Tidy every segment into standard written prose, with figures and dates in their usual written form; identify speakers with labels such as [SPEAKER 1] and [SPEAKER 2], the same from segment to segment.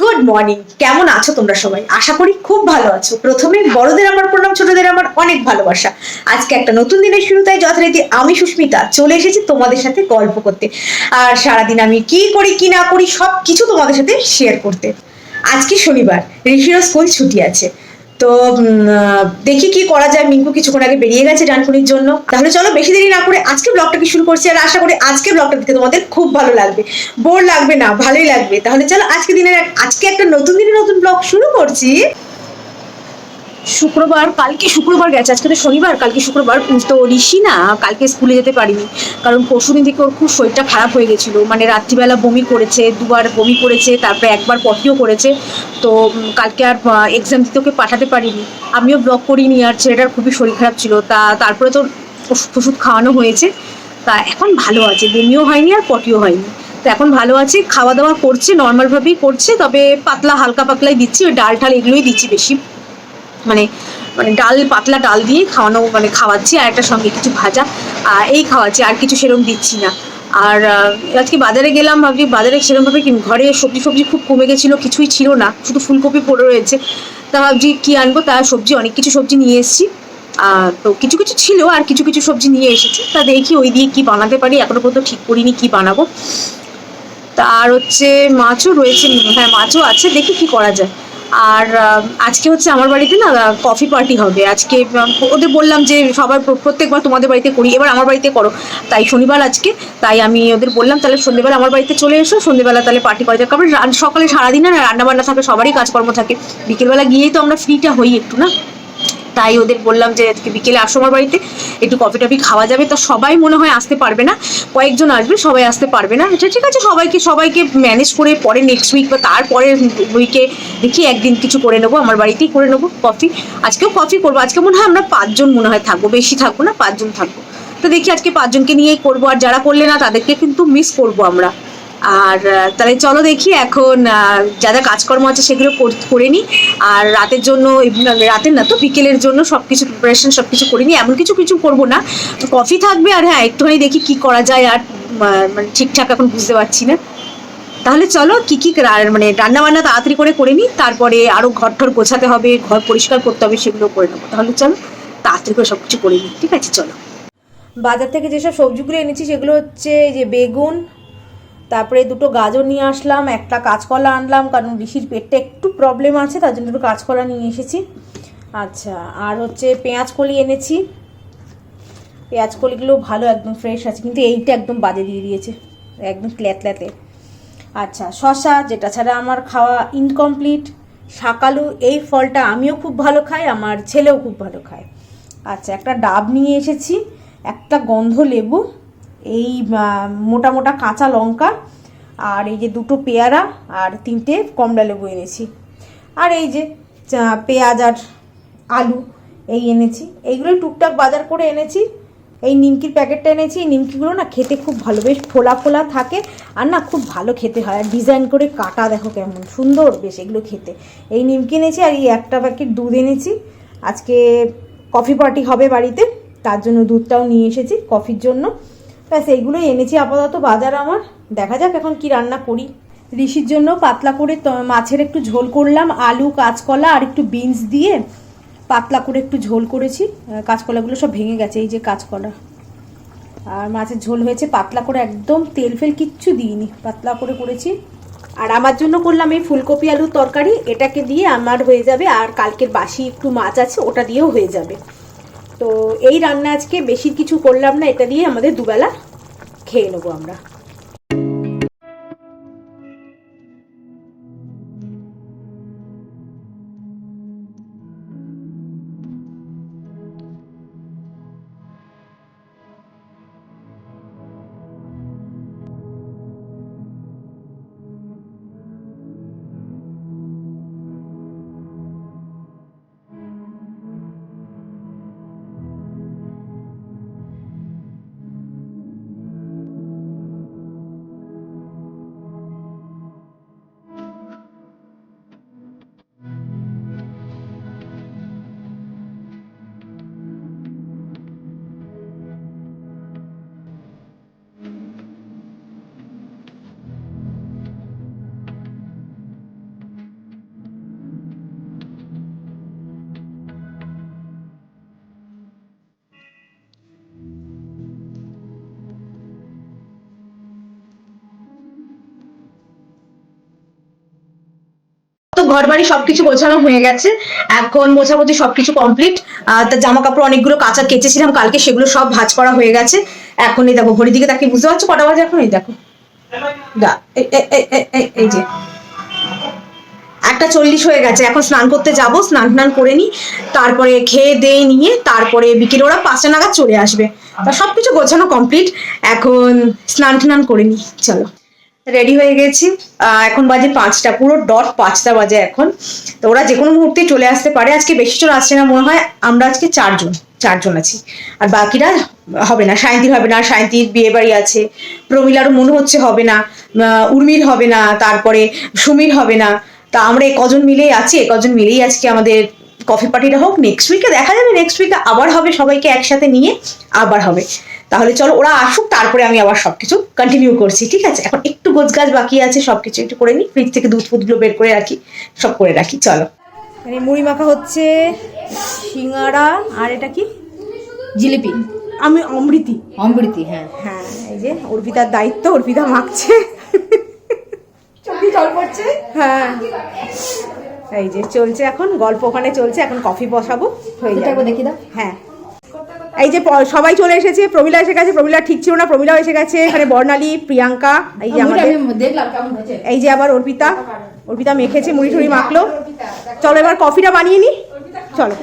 [SPEAKER 1] Good morning. কেমন আছো তোমরা সবাই? আশা করি খুব ভালো আছো। প্রথমে বড়দের আমার প্রণাম, ছোটদের আমার অনেক ভালোবাসা। আজকে একটা নতুন দিনের শুরুতাই যথারীতি আমি সুস্মিতা চলে এসেছি তোমাদের সাথে গল্প করতে, আর সারাদিন আমি কি করি কি না করি সব কিছু তোমাদের সাথে শেয়ার করতে। আজকে শনিবার, ঋষিরও স্কুল ছুটি আছে। তো দেখি কি করা যায়। মিঙ্কু কিছুক্ষণ আগে বেরিয়ে গেছে ডানকুনির জন্য। তাহলে চলো বেশি দেরি না করে আজকে ব্লগটাকে শুরু করছি, আর আশা করি আজকে ব্লগটা দেখতে তোমাদের খুব ভালো লাগবে। বোর লাগবে না, ভালোই লাগবে। তাহলে চলো আজকে একটা নতুন দিনের নতুন ব্লগ শুরু করছি। শুক্রবার, কালকে শুক্রবার গেছে, আজকে তো শনিবার, কালকে শুক্রবার। তো ঋষি না কালকে স্কুলে যেতে পারিনি, কারণ পরশুদিন থেকে ওর খুব শরীরটা খারাপ হয়ে গেছিল। মানে রাত্রিবেলা বমি করেছে, দুবার বমি করেছে, তারপরে একবার পটিও করেছে। তো কালকে আর এক্সাম দিতে ওকে পাঠাতে পারিনি। আমিও ব্লগ করিনি, আর ছেলেটার খুবই শরীর খারাপ ছিল। তারপরে তো ওষুধ ফষুধ খাওয়ানো হয়েছে। তা এখন ভালো আছে, বমিও হয়নি আর পটিও হয়নি। তো এখন ভালো আছে, খাওয়া দাওয়া করছে, নর্মালভাবেই করছে, তবে পাতলা হালকা পাতলাই দিচ্ছি, ওই ডাল ঠাল এগুলোই দিচ্ছি বেশি। মানে মানে ডাল, পাতলা ডাল দিয়ে খাওয়ানো, মানে খাওয়াচ্ছি, আর একটা সঙ্গে কিছু ভাজা এই খাওয়াচ্ছি, আর কিছু সেরকম দিচ্ছি না। আর আজকে বাজারে গেলাম, ভাবছি বাজারে সেরকমভাবে ঘরে সবজি ফবজি খুব কমে গেছিলো, কিছুই ছিল না, শুধু ফুলকপি পড়ে রয়েছে। তা ভাবছি কী আনবো, তা সবজি অনেক কিছু সবজি নিয়ে এসেছি। তো কিছু কিছু ছিল, আর কিছু কিছু সবজি নিয়ে এসেছি। তা দেখি ওই দিয়ে কি বানাতে পারি, এখনো পর্যন্ত ঠিক করিনি কি বানাবো। তা আর হচ্ছে মাছও রয়েছে, হ্যাঁ মাছও আছে, দেখি কি করা যায়। আর আজকে হচ্ছে আমার বাড়িতে না কফি পার্টি হবে আজকে। ওদের বললাম যে সবার প্রত্যেকবার তোমাদের বাড়িতে করি, এবার আমার বাড়িতে করো। তাই শনিবার আজকে, তাই আমি ওদের বললাম তাহলে সন্ধ্যেবেলা আমার বাড়িতে চলে এসো, সন্ধ্যেবেলা তাহলে পার্টি করা যাক। কারণ সকালে সারাদিন না রান্না বান্না থাকে, সবারই কাজকর্ম থাকে, বিকেলবেলা গিয়েই তো আমরা ফ্রিটা হই একটু না। তাই ওদের বললাম যে আজকে বিকেলে আসো আমার বাড়িতে, একটু কফি টফি খাওয়া যাবে। তো সবাই মনে হয় আসতে পারবে না, কয়েকজন আসবে, সবাই আসতে পারবে না। আচ্ছা ঠিক আছে, সবাইকে সবাইকে ম্যানেজ করে পরে নেক্সট উইক বা তারপরের উইকে দেখি একদিন কিছু করে নেবো, আমার বাড়িতেই করে নেবো কফি। আজকেও কফি করবো, আজকে মনে হয় আমরা 5 জন মনে হয় থাকবো, বেশি থাকবো না, 5 জন থাকবো। তো দেখি আজকে 5 জনকে নিয়েই করবো, আর যারা করলে না তাদেরকে কিন্তু মিস করবো আমরা। আর তাহলে চলো দেখি এখন যা যা কাজকর্ম আছে সেগুলো করে নিই। আর রাতের জন্য, রাতের না তো বিকেলের জন্য সব কিছু প্রিপারেশন সব কিছু করে নিই। এমন কিছু কিছু করবো না, কফি থাকবে, আর হ্যাঁ একটুখানি দেখি কি করা যায়। আর মানে ঠিকঠাক এখন বুঝতে পারছি না। তাহলে চলো কি কি মানে রান্না বান্না তাড়াতাড়ি করে নিই, তারপরে আরও ঘর ঠর গোছাতে হবে, ঘর পরিষ্কার করতে হবে, সেগুলো করে নেবো। তাহলে চলো তাড়াতাড়ি করে সব কিছু করে নিই, ঠিক আছে চলো। বাজার থেকে যেসব সবজিগুলো এনেছি সেগুলো হচ্ছে এই যে বেগুন, তারপরে দুটো গাজর নিয়ে আসলাম, একটা কাঁচকলা আনলাম, কারণ ঋষির পেটটা একটু প্রবলেম আছে, তার জন্য একটু কাঁচকলা নিয়ে এসেছি। আচ্ছা, আর হচ্ছে পেঁয়াজ কলি এনেছি, পেঁয়াজ কলিগুলো ভালো একদম ফ্রেশ আছে, কিন্তু এইটা একদম বাজে দিয়ে দিয়েছে, একদম ল্যাতল্যাতে। আচ্ছা, শশা, যেটা ছাড়া আমার খাওয়া ইনকমপ্লিট। শাকালু, এই ফলটা আমিও খুব ভালো খাই, আমার ছেলেও খুব ভালো খায়। আচ্ছা, একটা ডাব নিয়ে এসেছি, একটা গন্ধ লেবু, এই মোটা মোটা কাঁচা লঙ্কা, আর এই যে দুটো পেয়ারা, আর 3টে কমলা লেবু এনেছি। আর এই যে পেঁয়াজ আর আলু এই এনেছি। এইগুলোই টুকটাক বাজার করে এনেছি। এই নিমকির প্যাকেটটা এনেছি, এই নিমকিগুলো না খেতে খুব ভালো, বেশ ফোলা ফোলা থাকে, আর না খুব ভালো খেতে হয়, আর ডিজাইন করে কাটা দেখো কেমন সুন্দর বেশ এগুলো খেতে। এই নিমকি এনেছি, আর এই একটা প্যাকেট দুধ এনেছি। আজকে কফি পার্টি হবে বাড়িতে, তার জন্য দুধটাও নিয়ে এসেছি কফির জন্য। ব্যাস এইগুলোই এনেছি আপাতত বাজার আমার। দেখা যাক এখন কি রান্না করি। ঋষির জন্য পাতলা করে মাছের একটু ঝোল করলাম, আলু কাঁচকলা আর একটু বিনস দিয়ে পাতলা করে একটু ঝোল করেছি। কাঁচকলাগুলো সব ভেঙে গেছে, এই যে কাঁচকলা। আর মাছের ঝোল হয়েছে পাতলা করে, একদম তেল ফেল কিচ্ছু দিইনি, পাতলা করে করেছি। আর আমার জন্য করলাম এই ফুলকপি আলুর তরকারি, এটাকে দিয়ে আমার হয়ে যাবে। আর কালকের বাসি একটু মাছ আছে, ওটা দিয়েও হয়ে যাবে। তো এই রান্না আজকে বেশি কিছু করলাম না, এটা দিয়ে আমাদের দুবেলা খেয়ে নেবো আমরা। ঘর বাড়ি সবকিছু গোছানো হয়ে গেছে, এখন মোছামুছি সবকিছু কমপ্লিট। তার জামা কাপড় অনেকগুলো কাঁচা কেচেছিলাম কালকে, সেগুলো সব ভাঁজ করা হয়ে গেছে। এখন এই দেখো ঘড়ির দিকে তাকে বুঝতে পারছো কটা বাজে এখন, এই দেখো এই যে 1:40 হয়ে গেছে। এখন স্নান করতে যাব, স্নান করে নি, তারপরে খেয়ে দিয়ে নিয়ে তারপরে বিকেলে ওরা 5টা নাগাদ চলে আসবে। তা সবকিছু গোছানো কমপ্লিট, এখন স্নান করে নি। চলো রেডি হয়ে গেছি, এখন বাজে 5টা, পুরো ডট 5টা বাজে এখন। তো ওরা যে কোনো মুহূর্তে চলে আসতে পারে, আজকে বেশি জন আসছে না মনে হয়, আমরা আজকে চারজন আছি, আর বাকিরা হবে না। সায়ন্তীর হবে না, সায়ন্তীর বিয়ে বাড়ি আছে, প্রমিলারও মনে হচ্ছে হবে না, উর্মির হবে না, তারপরে সুমির হবে না। তা আমরা কজন মিলেই আছি, কজন মিলেই আজকে আমাদের কফি পার্টিটা হোক। নেক্সট উইকে দেখা যাবে, নেক্সট উইকে আবার হবে, সবাইকে একসাথে নিয়ে আবার হবে। তাহলে চলো ওরা আসুক, তারপরে আমি আবার সবকিছু কন্টিনিউ করছি, ঠিক আছে? এখন একটু গোছগাছ বাকি আছে, সবকিছু একটু করে নিই, ফ্রিজ থেকে দুধ ফুধগুলো বের করে রাখি, সব করে রাখি। চলো মানে মুড়ি মাখা হচ্ছে, সিঙ্গাড়া, আর এটা কি জিলিপি, আমি অমৃতি হ্যাঁ হ্যাঁ। এই যে অর্পিতার দায়িত্ব, অর্পিতা মাখছে, চোখে জল পড়ছে। হ্যাঁ এই যে চলছে এখন গল্প, ওখানে চলছে, এখন কফি বসাবো, হয়ে যাবে। দেখি দাও। হ্যাঁ এই যে সবাই চলে এসেছে, প্রমিলা এসে গেছে, প্রমিলা ঠিক ছিল না, প্রমিলাও এসে গেছে, এখানে বর্ণালী, প্রিয়াঙ্কা, এই যে আমাদের, এই যে আবার অর্পিতা মেখেছে, মুড়ি টুড়ি মাখলো। চলো এবার কফিটা বানিয়ে নি, চলো।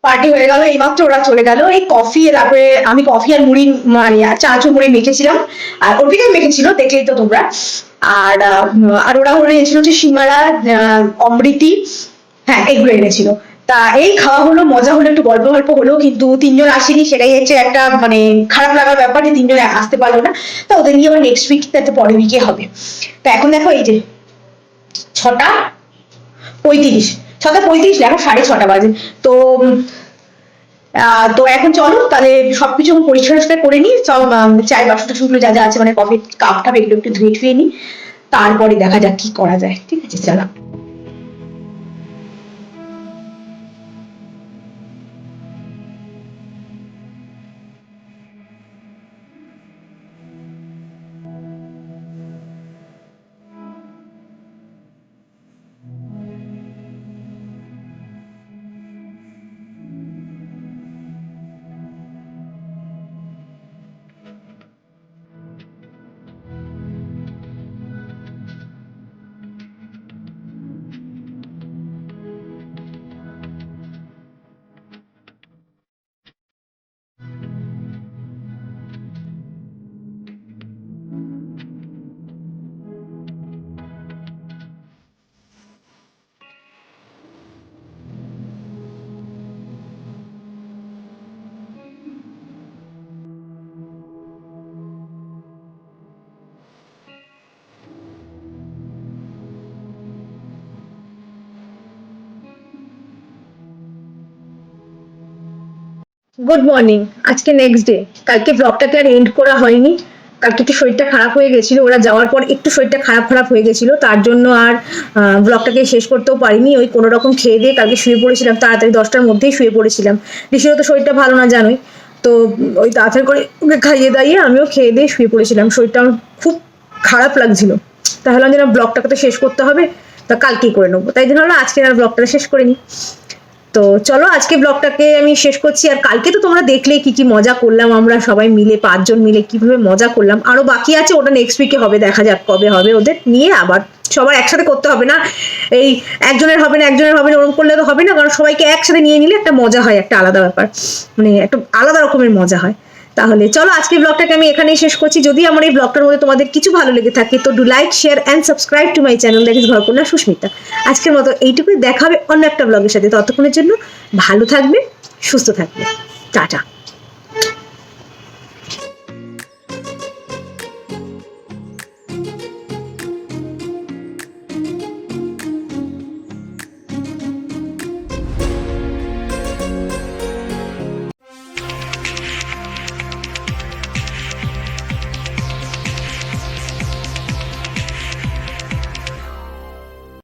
[SPEAKER 1] পার্টি হয়ে গেল, এইমাত্র ওরা চলে গেল। এই কফি, তারপরে আমি কফি আর মুড়ি, মানে চানাচুর মুড়ি মেখেছিলাম, আর অর্পিতা মেখেছিল, দেখলেই তো তোমরা। আর আর ওরা এনেছিল হচ্ছে সিঙ্গাড়া, অমৃতি, হ্যাঁ এগুলো এনেছিল। তা এই খাওয়া হলো, মজা হলো, একটু গল্প হলো, কিন্তু 3জন আসেনি, সেটাই হচ্ছে একটা মানে খারাপ লাগার ব্যাপার যে 3জন আসতে পারলো না। তা ওদের নিয়ে আবার নেক্সট উইক, তাতে পরের উইকে হবে। তা এখন দেখো এই যে 6:35, 6:35, এখন 6:30 বাজে। তো তো এখন চলো তাহলে সবকিছু পরিষ্কার করে নিই, সব চায়ের বাসনগুলো যা যা আছে, মানে কফির কাপ টাপ এগুলো একটু ধুয়ে নিই, তারপরে দেখা যাক কি করা যায়, ঠিক আছে? চলো। গুড মর্নিং, আজকে নেক্সট ডে। কালকে ব্লগটাকে আর এন্ড করা হয়নি, কালকে একটু শরীরটা খারাপ হয়ে গেছিল, ওরা যাওয়ার পর একটু শরীরটা খারাপ হয়ে গেছিল, তার জন্য আর ব্লগটাকে শেষ করতেও পারিনি। ওই কোনো রকম খেয়ে দিয়ে কালকে শুয়ে পড়েছিলাম, তাড়াতাড়ি 10টার মধ্যেই শুয়ে পড়েছিলাম। ঋষিরও তো শরীরটা ভালো না জানোই, তো ওই তাড়াতাড়ি করে ওকে খাইয়ে দাইয়ে আমিও খেয়ে দিয়ে শুয়ে পড়েছিলাম। শরীরটা আমার খুব খারাপ লাগছিল, তাহলে আমি যেন ব্লগটাকে তো শেষ করতে হবে, তা কালকেই করে নেবো, তাই জন্য আজকে আর ব্লগটা শেষ করিনি। তো চলো আজকে ব্লগটাকে আমি শেষ করছি। আর কালকে তো তোমরা দেখলে কি কি মজা করলাম আমরা সবাই মিলে, 5জন মিলে কিভাবে মজা করলাম। আরো বাকি আছে, ওটা নেক্সট উইকে হবে, দেখা যাক কবে হবে, ওদের নিয়ে আবার সবার একসাথে করতে হবে না, এই একজনের হবে না ওরকম করলে তো হবে না, কারণ সবাইকে একসাথে নিয়ে নিলে একটা মজা হয়, একটা আলাদা ব্যাপার, মানে একটা আলাদা রকমের মজা হয়। তাহলে চলো আজকের ব্লগটাকে আমি এখানেই শেষ করছি। যদি আমার এই ব্লগটার মধ্যে তোমাদের কিছু ভালো লেগে থাকে তো do like, share and subscribe to my channel, that is Ghorkonna Susmita. আজকের মতো এইটুকুই, দেখাবে অন্য একটা ব্লগের সাথে। ততক্ষণের জন্য ভালো থাকবে, সুস্থ থাকবে, টাটা।